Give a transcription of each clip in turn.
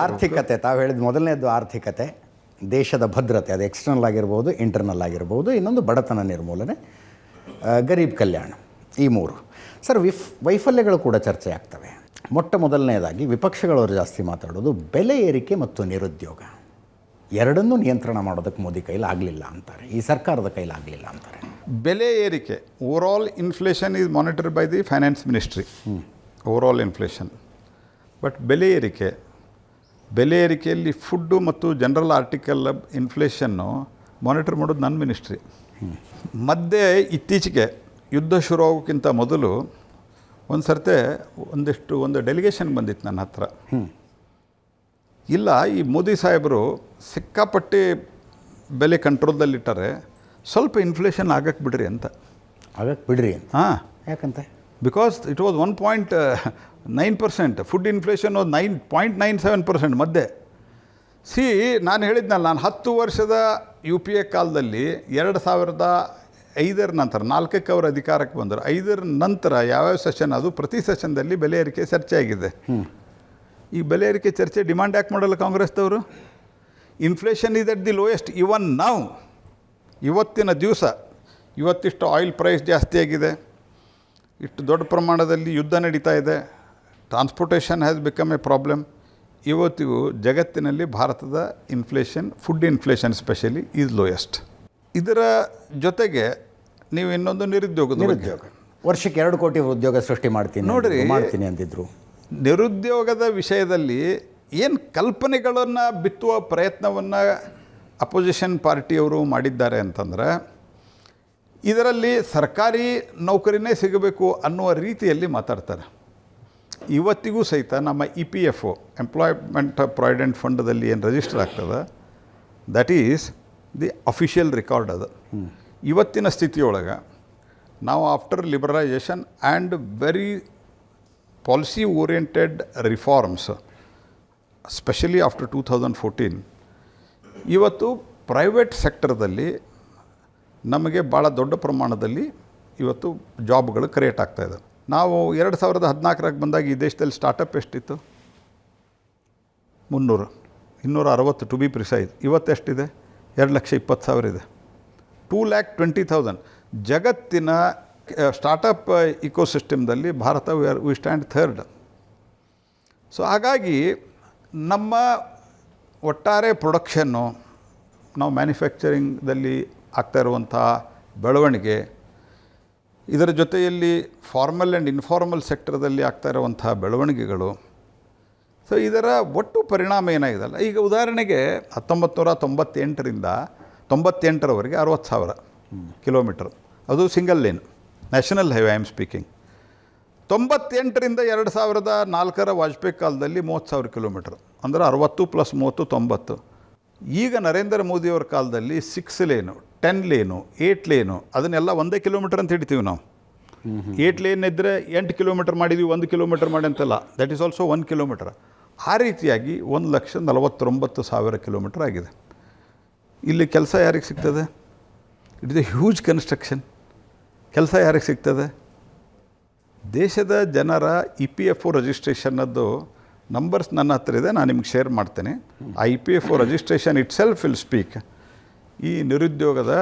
ಆರ್ಥಿಕತೆ ತಾವು ಹೇಳಿದ ಮೊದಲನೇದು ಆರ್ಥಿಕತೆ, ದೇಶದ ಭದ್ರತೆ, ಅದು ಎಕ್ಸ್ಟರ್ನಲ್ ಆಗಿರ್ಬೋದು, ಇಂಟರ್ನಲ್ ಆಗಿರ್ಬೋದು, ಇನ್ನೊಂದು ಬಡತನ ನಿರ್ಮೂಲನೆ, ಗರೀಬ್ ಕಲ್ಯಾಣ, ಈ ಮೂರು. ಸರ್, ವೈಫಲ್ಯಗಳು ಕೂಡ ಚರ್ಚೆ ಆಗ್ತವೆ. ಮೊಟ್ಟ ಮೊದಲನೇದಾಗಿ ವಿಪಕ್ಷಗಳವರು ಜಾಸ್ತಿ ಮಾತಾಡೋದು ಬೆಲೆ ಏರಿಕೆ ಮತ್ತು ನಿರುದ್ಯೋಗ, ಎರಡನ್ನೂ ನಿಯಂತ್ರಣ ಮಾಡೋದಕ್ಕೆ ಮೋದಿ ಕೈಲಿ ಆಗಲಿಲ್ಲ ಅಂತಾರೆ, ಈ ಸರ್ಕಾರದ ಕೈಲಿ ಆಗಲಿಲ್ಲ ಅಂತಾರೆ. ಬೆಲೆ ಏರಿಕೆ, overall inflation is monitored by the finance ministry, overall inflation. But ಬೆಲೆ ಏರಿಕೆಯಲ್ಲಿ ಫುಡ್ಡು ಮತ್ತು ಜನರಲ್ ಆರ್ಟಿಕಲ್ ಇನ್ಫ್ಲೇಷನ್ನು ಮಾನಿಟರ್ ಮಾಡೋದು ನನ್ನ ಮಿನಿಸ್ಟ್ರಿ. ಮಧ್ಯೆ ಇತ್ತೀಚೆಗೆ ಯುದ್ಧ ಶುರು ಆಗೋಕ್ಕಿಂತ ಮೊದಲು ಒಂದು ಡೆಲಿಗೇಷನ್ ಬಂದಿತ್ತು ನನ್ನ ಹತ್ರ. ಇಲ್ಲ, ಈ ಮೋದಿ ಸಾಹೇಬರು ಸಿಕ್ಕಾಪಟ್ಟೆ ಬೆಲೆ ಕಂಟ್ರೋಲ್ದಲ್ಲಿಟ್ಟರೆ ಸ್ವಲ್ಪ ಇನ್ಫ್ಲೇಷನ್ ಆಗಕ್ಕೆ ಬಿಡ್ರಿ ಅಂತ. ಹಾಂ, ಯಾಕಂತೆ? Because it was 1.9%, food inflation 9.97% ಮಧ್ಯೆ. ನಾನು ಹೇಳಿದ್ನಲ್ಲ, ನಾನು 10 ವರ್ಷದ UPA ಕಾಲದಲ್ಲಿ 2005 ನಂತರ 4ಕ್ಕೆ ಅವರು ಅಧಿಕಾರಕ್ಕೆ ಬಂದರು. 5 ನಂತರ ಯಾವ್ಯಾವ ಸೆಷನ್, ಅದು ಪ್ರತಿ ಸೆಷನ್ದಲ್ಲಿ ಬೆಲೆ ಏರಿಕೆ ಚರ್ಚೆ ಆಗಿದೆ. ಈ ಬೆಲೆ ಏರಿಕೆ ಚರ್ಚೆ ಡಿಮಾಂಡ್ ಯಾಕೆ ಮಾಡಲ್ಲ ಕಾಂಗ್ರೆಸ್ದವರು? Inflation is at the lowest even now. ಇವತ್ತಿನ ದಿವಸ ಇವತ್ತಿಷ್ಟು ಆಯಿಲ್ ಪ್ರೈಸ್ ಜಾಸ್ತಿ ಆಗಿದೆ, ಇಷ್ಟು ದೊಡ್ಡ ಪ್ರಮಾಣದಲ್ಲಿ ಯುದ್ಧ ನಡೀತಾ ಇದೆ, transportation has become A problem. ಇವತ್ತಿಗೂ ಜಗತ್ತಿನಲ್ಲಿ ಭಾರತದ inflation, food inflation specially, is lowest. ಇದರ ಜೊತೆಗೆ ನೀವು ಇನ್ನೊಂದು ನಿರುದ್ಯೋಗ, ವರ್ಷಕ್ಕೆ 2 ಕೋಟಿ ಉದ್ಯೋಗ ಸೃಷ್ಟಿ ಮಾಡ್ತೀನಿ ಅಂತಿದ್ರು. ನಿರುದ್ಯೋಗದ ವಿಷಯದಲ್ಲಿ ಏನು ಕಲ್ಪನೆಗಳನ್ನು ಬಿತ್ತುವ ಪ್ರಯತ್ನವನ್ನು ಅಪೋಸಿಷನ್ ಪಾರ್ಟಿಯವರು ಮಾಡಿದ್ದಾರೆ ಅಂತಂದರೆ, ಇದರಲ್ಲಿ ಸರ್ಕಾರಿ ನೌಕರಿನೇ ಸಿಗಬೇಕು ಅನ್ನುವ ರೀತಿಯಲ್ಲಿ ಮಾತಾಡ್ತಾರೆ. ಇವತ್ತಿಗೂ ಸಹಿತ ನಮ್ಮ EPFO, ಎಂಪ್ಲಾಯ್ಮೆಂಟ್ ಪ್ರಾವಿಡೆಂಟ್ ಫಂಡದಲ್ಲಿ ಏನು ರಿಜಿಸ್ಟರ್ ಆಗ್ತದೆ, that is the official record. ಅದು ಇವತ್ತಿನ ಸ್ಥಿತಿಯೊಳಗೆ ನಾವು after liberalisation and very policy oriented reforms, specially after 2014, ಇವತ್ತು ಪ್ರೈವೇಟ್ ಸೆಕ್ಟರ್ದಲ್ಲಿ ನಮಗೆ ಭಾಳ ದೊಡ್ಡ ಪ್ರಮಾಣದಲ್ಲಿ ಇವತ್ತು ಜಾಬ್ಗಳು ಕ್ರಿಯೇಟ್ ಆಗ್ತಾಯಿದೆ. ನಾವು 2014 ಬಂದಾಗ ಈ ದೇಶದಲ್ಲಿ ಸ್ಟಾರ್ಟಪ್ ಎಷ್ಟಿತ್ತು? 260 ಟು ಬಿ ಪ್ರಿಸೈಸ್. ಇವತ್ತೆಷ್ಟಿದೆ? 2,20,000 ಇದೆ. 2,20,000. ಜಗತ್ತಿನ ಸ್ಟಾರ್ಟಪ್ ಇಕೋಸಿಸ್ಟಮ್ದಲ್ಲಿ Bharat we stand 3rd. So ಹಾಗಾಗಿ ನಮ್ಮ ಒಟ್ಟಾರೆ ಪ್ರೊಡಕ್ಷನ್ನು, ನಾವು ಮ್ಯಾನುಫ್ಯಾಕ್ಚರಿಂಗ್ದಲ್ಲಿ ಆಗ್ತಾ ಇರುವಂಥ ಬೆಳವಣಿಗೆ, ಇದರ ಜೊತೆಯಲ್ಲಿ ಫಾರ್ಮಲ್ ಆ್ಯಂಡ್ ಇನ್ಫಾರ್ಮಲ್ ಸೆಕ್ಟರ್ದಲ್ಲಿ ಆಗ್ತಾ ಇರುವಂಥ ಬೆಳವಣಿಗೆಗಳು, ಸೊ ಇದರ ಒಟ್ಟು ಪರಿಣಾಮ ಏನಾಗಿದೆಲ್ಲ. ಈಗ ಉದಾಹರಣೆಗೆ 1998ರಿಂದ 98ರವರೆಗೆ 60,000 ಕಿಲೋಮೀಟರ್, ಅದು single lane national highway I am speaking. 98ರಿಂದ 2004 ವಾಜಪೇಯಿ ಕಾಲದಲ್ಲಿ 30,000 ಕಿಲೋಮೀಟರ್, ಅಂದರೆ 60 + 30 90. ಈಗ ನರೇಂದ್ರ ಮೋದಿಯವರ ಕಾಲದಲ್ಲಿ 6 ಲೇನು, 10 ಲೇನು, 8 ಲೇನು, ಅದನ್ನೆಲ್ಲ 1 ಕಿಲೋಮೀಟರ್ ಅಂತ ಹಿಡಿತೀವಿ ನಾವು. 8 ಲೇನ್ ಇದ್ದರೆ 8 ಕಿಲೋಮೀಟರ್ ಮಾಡಿದ್ವಿ, 1 ಕಿಲೋಮೀಟರ್ ಮಾಡಿ ಅಂತಲ್ಲ, ದಟ್ ಈಸ್ ಆಲ್ಸೋ 1 ಕಿಲೋಮೀಟರ್. ಆ ರೀತಿಯಾಗಿ 1,49,000 ಕಿಲೋಮೀಟರ್ ಆಗಿದೆ. ಇಲ್ಲಿ ಕೆಲಸ ಯಾರಿಗೆ ಸಿಗ್ತದೆ? It is A huge construction. ಕೆಲಸ ಯಾರಿಗೆ ಸಿಗ್ತದೆ? ದೇಶದ ಜನರ EPFO ರಿಜಿಸ್ಟ್ರೇಷನ್ನದ್ದು ನಂಬರ್ಸ್ ನನ್ನ ಹತ್ರ ಇದೆ, ನಾನು ನಿಮ್ಗೆ ಶೇರ್ ಮಾಡ್ತೇನೆ. ಆ EPFO registration it self will speak. ಈ ನಿರುದ್ಯೋಗದ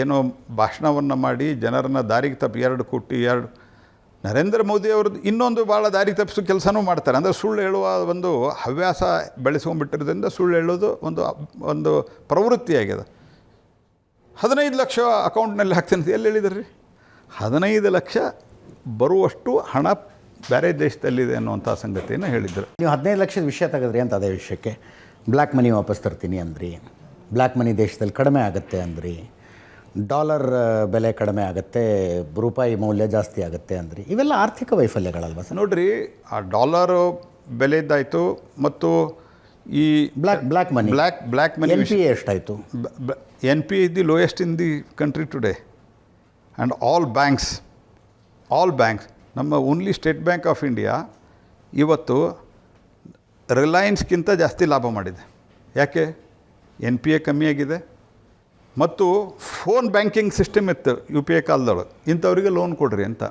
ಏನೋ ಭಾಷಣವನ್ನು ಮಾಡಿ ಜನರನ್ನು ದಾರಿಗೆ ತಪ್ಪಿ 2 ಕೋಟಿ ನರೇಂದ್ರ ಮೋದಿ ಅವ್ರದ್ದು ಇನ್ನೊಂದು ಭಾಳ ದಾರಿಗೆ ತಪ್ಪಿಸೋ ಕೆಲಸನೂ ಮಾಡ್ತಾರೆ. ಅಂದರೆ ಸುಳ್ಳು ಹೇಳುವ ಒಂದು ಹವ್ಯಾಸ ಬೆಳೆಸ್ಕೊಂಡ್ಬಿಟ್ಟಿರೋದ್ರಿಂದ ಸುಳ್ಳು ಹೇಳೋದು ಒಂದು ಪ್ರವೃತ್ತಿಯಾಗಿದೆ. 15 ಲಕ್ಷ ಅಕೌಂಟ್ನಲ್ಲಿ ಹಾಕ್ತೀನಿ ಎಲ್ಲಿ ಹೇಳಿದ್ರಿ? 15 ಲಕ್ಷ ಬರುವಷ್ಟು ಹಣ ಬೇರೆ ದೇಶದಲ್ಲಿದೆ ಅನ್ನುವಂಥ ಸಂಗತಿಯನ್ನು ಹೇಳಿದರು. ನೀವು 15 ಲಕ್ಷದ ವಿಷಯ ತೆಗೆದ್ರಿ ಅಂತ, ಅದೇ ವಿಷಯಕ್ಕೆ ಬ್ಲ್ಯಾಕ್ ಮನಿ ವಾಪಸ್ ತರ್ತೀನಿ ಅಂದ್ರಿ, ಬ್ಲ್ಯಾಕ್ ಮನಿ ದೇಶದಲ್ಲಿ ಕಡಿಮೆ ಆಗುತ್ತೆ ಅಂದ್ರಿ, ಡಾಲರ್ ಬೆಲೆ ಕಡಿಮೆ ಆಗುತ್ತೆ, ರೂಪಾಯಿ ಮೌಲ್ಯ ಜಾಸ್ತಿ ಆಗುತ್ತೆ ಅಂದ್ರಿ. ಇವೆಲ್ಲ ಆರ್ಥಿಕ ವೈಫಲ್ಯಗಳಲ್ವ ಸರ್? ನೋಡಿರಿ, ಆ ಡಾಲರು ಬೆಲೆದಾಯಿತು ಮತ್ತು ಈ ಬ್ಲ್ಯಾಕ್ ಮನಿ NPA ಎಷ್ಟಾಯಿತು? NPA is the lowest in the country today. And all banks, ನಮ್ಮ only state bank of India ಇವತ್ತು ರಿಲಯನ್ಸ್ಗಿಂತ ಜಾಸ್ತಿ ಲಾಭ ಮಾಡಿದೆ. ಯಾಕೆ? NPA ಕಮ್ಮಿ ಆಗಿದೆ ಮತ್ತು ಫೋನ್ ಬ್ಯಾಂಕಿಂಗ್ ಸಿಸ್ಟಮ್ ಇತ್ತು UPA ಕಾಲದೊಳಗೆ, ಇಂಥವ್ರಿಗೆ ಲೋನ್ ಕೊಡ್ರಿ ಅಂತ.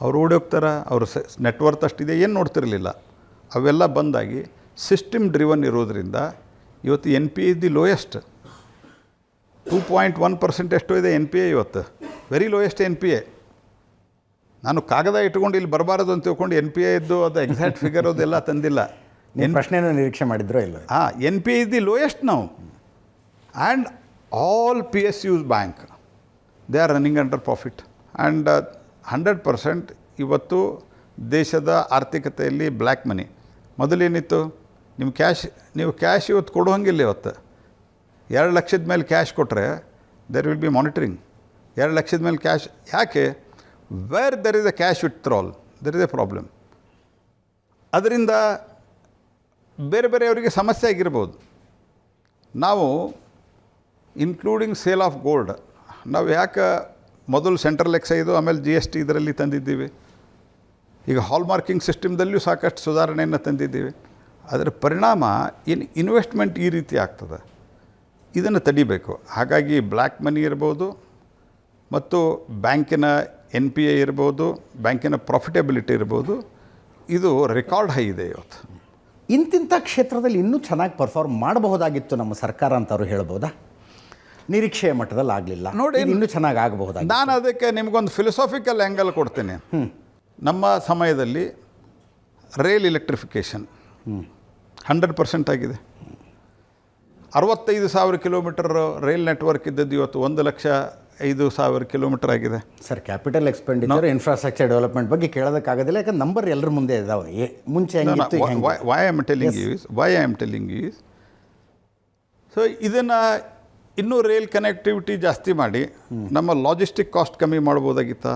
ಅವ್ರು ಓಡಿ ಹೋಗ್ತಾರೆ, ಅವ್ರ ನೆಟ್ವರ್ತ್ ಅಷ್ಟಿದೆ, ಏನು ನೋಡ್ತಿರಲಿಲ್ಲ. ಅವೆಲ್ಲ ಬಂದಾಗಿ ಸಿಸ್ಟಮ್ ಡ್ರಿವನ್ ಇರೋದರಿಂದ ಇವತ್ತು N P A the lowest 2.1% ಎಷ್ಟೋ ಇದೆ ಎನ್ ಪಿ ಎ ಇವತ್ತು, very lowest N P A. ನಾನು ಕಾಗದ ಇಟ್ಕೊಂಡು ಇಲ್ಲಿ ಬರಬಾರದು ಅಂತ ತಿಳ್ಕೊಂಡು ಎನ್ ಪಿ ಎ ಇದ್ದು ಅದು ಎಕ್ಸಾಕ್ಟ್ ಫಿಗರ್ ಅದೆಲ್ಲ ತಂದಿಲ್ಲ. ನಿಮ್ಮ ಪ್ರಶ್ನೆಯನ್ನು ನಿರೀಕ್ಷೆ ಮಾಡಿದ್ರೋ ಇಲ್ಲ? N P A is the lowest ನಾವು. And all P S Us bank they are running under profit. And 100% ಇವತ್ತು ದೇಶದ ಆರ್ಥಿಕತೆಯಲ್ಲಿ ಬ್ಲ್ಯಾಕ್ ಮನಿ. ಮೊದಲೇನಿತ್ತು, ನೀವು ಕ್ಯಾಶ್ ಇವತ್ತು ಕೊಡುವಂಗಿಲ್ಲ. ಇವತ್ತು 2 ಲಕ್ಷದ ಮೇಲೆ ಕ್ಯಾಶ್ ಕೊಟ್ಟರೆ ದೇರ್ ವಿಲ್ ಬಿ ಮಾನಿಟರಿಂಗ್. 2 ಲಕ್ಷದ ಮೇಲೆ ಕ್ಯಾಶ್ ಯಾಕೆ? Where there is a cash withdrawal there is A problem. ಅದರಿಂದ ಬೇರೆ ಬೇರೆಯವರಿಗೆ ಸಮಸ್ಯೆ ಆಗಿರ್ಬೋದು. ನಾವು ಇನ್ಕ್ಲೂಡಿಂಗ್ ಸೇಲ್ ಆಫ್ ಗೋಲ್ಡ್ ನಾವು ಯಾಕೆ ಮೊದಲು ಸೆಂಟ್ರಲ್ ಎಕ್ಸೈದು ಆಮೇಲೆ GST ಇದರಲ್ಲಿ ತಂದಿದ್ದೀವಿ. ಈಗ ಹಾಲ್ಮಾರ್ಕಿಂಗ್ ಸಿಸ್ಟಮ್ದಲ್ಲಿಯೂ ಸಾಕಷ್ಟು ಸುಧಾರಣೆಯನ್ನು ತಂದಿದ್ದೀವಿ. ಅದರ ಪರಿಣಾಮ ಇನ್ವೆಸ್ಟ್ಮೆಂಟ್ ಈ ರೀತಿ ಆಗ್ತದೆ. ಇದನ್ನು ತಡಿಬೇಕು. ಹಾಗಾಗಿ ಬ್ಲ್ಯಾಕ್ ಮನಿ ಇರ್ಬೋದು ಮತ್ತು ಬ್ಯಾಂಕಿನ NPA ಇರ್ಬೋದು, ಬ್ಯಾಂಕಿನ ಪ್ರಾಫಿಟಬಿಲಿಟಿ ಇರ್ಬೋದು, ಇದು ರೆಕಾರ್ಡ್ ಹೈ ಇದೆ ಇವತ್ತು. ಇಂತಿಂಥ ಕ್ಷೇತ್ರದಲ್ಲಿ ಇನ್ನೂ ಚೆನ್ನಾಗಿ ಪರ್ಫಾರ್ಮ್ ಮಾಡಬಹುದಾಗಿತ್ತು ನಮ್ಮ ಸರ್ಕಾರ ಅಂತ ಅವರು ಹೇಳ್ಬೋದಾ? ನಿರೀಕ್ಷೆಯ ಮಟ್ಟದಲ್ಲಿ ಆಗಲಿಲ್ಲ ನೋಡಿ, ಇನ್ನೂ ಚೆನ್ನಾಗಿ ಆಗಬಹುದಾಗಿ. ನಾನು ಅದಕ್ಕೆ ನಿಮಗೊಂದು ಫಿಲಸಾಫಿಕಲ್ ಆ್ಯಂಗಲ್ ಕೊಡ್ತೇನೆ. ನಮ್ಮ ಸಮಯದಲ್ಲಿ ರೈಲ್ ಎಲೆಕ್ಟ್ರಿಫಿಕೇಷನ್ 100% ಆಗಿದೆ. 65,000 ಕಿಲೋಮೀಟರ್ ರೈಲ್ ನೆಟ್ವರ್ಕ್ ಇದ್ದದ್ದು ಇವತ್ತು 1,05,000 ಕಿಲೋಮೀಟರ್ ಆಗಿದೆ. Sir, capital expenditure infrastructure development ಬಗ್ಗೆ ಕೇಳೋದಕ್ಕಾಗೋದಿಲ್ಲ, ಯಾಕಂದ್ರೆ ನಂಬರ್ ಎಲ್ಲರ ಮುಂದೆ ಇದ್ದಾವೆ. ಮುಂಚೆ why I am telling is so ಇದನ್ನು ಇನ್ನೂ ರೈಲ್ ಕನೆಕ್ಟಿವಿಟಿ ಜಾಸ್ತಿ ಮಾಡಿ ನಮ್ಮ ಲಾಜಿಸ್ಟಿಕ್ ಕಾಸ್ಟ್ ಕಮ್ಮಿ ಮಾಡ್ಬೋದಾಗಿತ್ತ.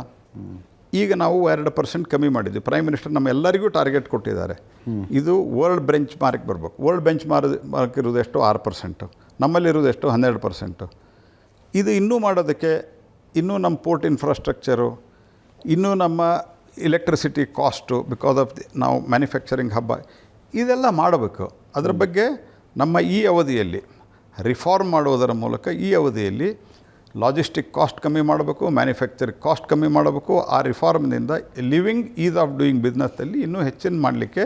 ಈಗ ನಾವು 2% ಕಮ್ಮಿ ಮಾಡಿದ್ವಿ. ಪ್ರೈಮ್ ಮಿನಿಸ್ಟರ್ ನಮ್ಮ ಎಲ್ಲರಿಗೂ ಟಾರ್ಗೆಟ್ ಕೊಟ್ಟಿದ್ದಾರೆ. ಇದು ವರ್ಲ್ಡ್ ಬೆಂಚ್ ಮಾರ್ಕ್ ಬರಬೇಕು. ವರ್ಲ್ಡ್ ಬೆಂಚ್ ಮಾರ್ಕ್ ಇರೋದು ಎಷ್ಟು? 6%. ನಮ್ಮಲ್ಲಿರೋದು ಎಷ್ಟು? 12%. ಇದು ಇನ್ನೂ ಮಾಡೋದಕ್ಕೆ ಇನ್ನೂ ನಮ್ಮ ಪೋರ್ಟ್ ಇನ್ಫ್ರಾಸ್ಟ್ರಕ್ಚರು, ಇನ್ನೂ ನಮ್ಮ ಎಲೆಕ್ಟ್ರಿಸಿಟಿ ಕಾಸ್ಟು ಬಿಕಾಸ್ ಆಫ್ ನಾವು ಮ್ಯಾನುಫ್ಯಾಕ್ಚರಿಂಗ್ ಹಬ್ಬ ಇದೆಲ್ಲ ಮಾಡಬೇಕು. ಅದರ ಬಗ್ಗೆ ನಮ್ಮ ಈ ಅವಧಿಯಲ್ಲಿ ರಿಫಾರ್ಮ್ ಮಾಡೋದರ ಮೂಲಕ ಈ ಅವಧಿಯಲ್ಲಿ ಲಾಜಿಸ್ಟಿಕ್ ಕಾಸ್ಟ್ ಕಮ್ಮಿ ಮಾಡಬೇಕು, ಮ್ಯಾನುಫ್ಯಾಕ್ಚರಿಂಗ್ ಕಾಸ್ಟ್ ಕಮ್ಮಿ ಮಾಡಬೇಕು. ಆ ರಿಫಾರ್ಮ್ನಿಂದ ಲಿವಿಂಗ್ ಈಸ್ ಆಫ್ ಡೂಯಿಂಗ್ ಬಿಸ್ನೆಸ್ಸಲ್ಲಿ ಇನ್ನೂ ಹೆಚ್ಚಿನ ಮಾಡಲಿಕ್ಕೆ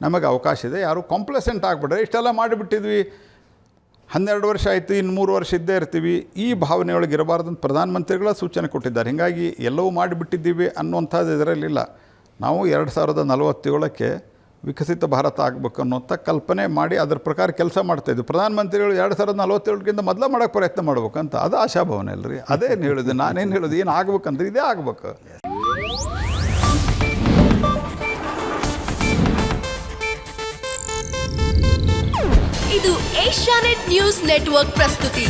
ನಮಗೆ ಅವಕಾಶ ಇದೆ. ಯಾರು ಕಾಂಪ್ಲೆಸೆಂಟ್ ಆಗಿಬಿಟ್ರೆ ಇಷ್ಟೆಲ್ಲ ಮಾಡಿಬಿಟ್ಟಿದ್ವಿ, 12 ವರ್ಷ ಆಯಿತು, ಇನ್ನು 3 ವರ್ಷ ಇದ್ದೇ ಇರ್ತೀವಿ, ಈ ಭಾವನೆಯೊಳಗೆ ಇರಬಾರ್ದು ಅಂತ ಪ್ರಧಾನಮಂತ್ರಿಗಳ ಸೂಚನೆ ಕೊಟ್ಟಿದ್ದಾರೆ. ಹೀಗಾಗಿ ಎಲ್ಲವೂ ಮಾಡಿಬಿಟ್ಟಿದ್ದೀವಿ ಅನ್ನುವಂಥದ್ದು ಇದರಲ್ಲಿಲ್ಲ. ನಾವು 2047ಕ್ಕೆ ವಿಕಸಿತ ಭಾರತ ಆಗಬೇಕು ಅನ್ನೋಂಥ ಕಲ್ಪನೆ ಮಾಡಿ ಅದರ ಪ್ರಕಾರ ಕೆಲಸ ಮಾಡ್ತಾಯಿದ್ವಿ. ಪ್ರಧಾನಮಂತ್ರಿಗಳು 2047ಗಿಂತ ಮೊದಲು ಮಾಡೋಕ್ಕೆ ಪ್ರಯತ್ನ ಮಾಡ್ಬೇಕಂತ ಅದು ಆಶಾಭಾವನೆ ಅಲ್ರಿ. ಅದೇನು ಹೇಳೋದು, ನಾನೇನು ಹೇಳೋದು, ಏನು ಆಗ್ಬೇಕಂದ್ರೆ ಇದೇ ಆಗ್ಬೇಕು. ಇದು ಏಷ್ಯಾನೆಟ್ ನ್ಯೂಸ್ ನೆಟ್ವರ್ಕ್ ಪ್ರಸ್ತುತಿ.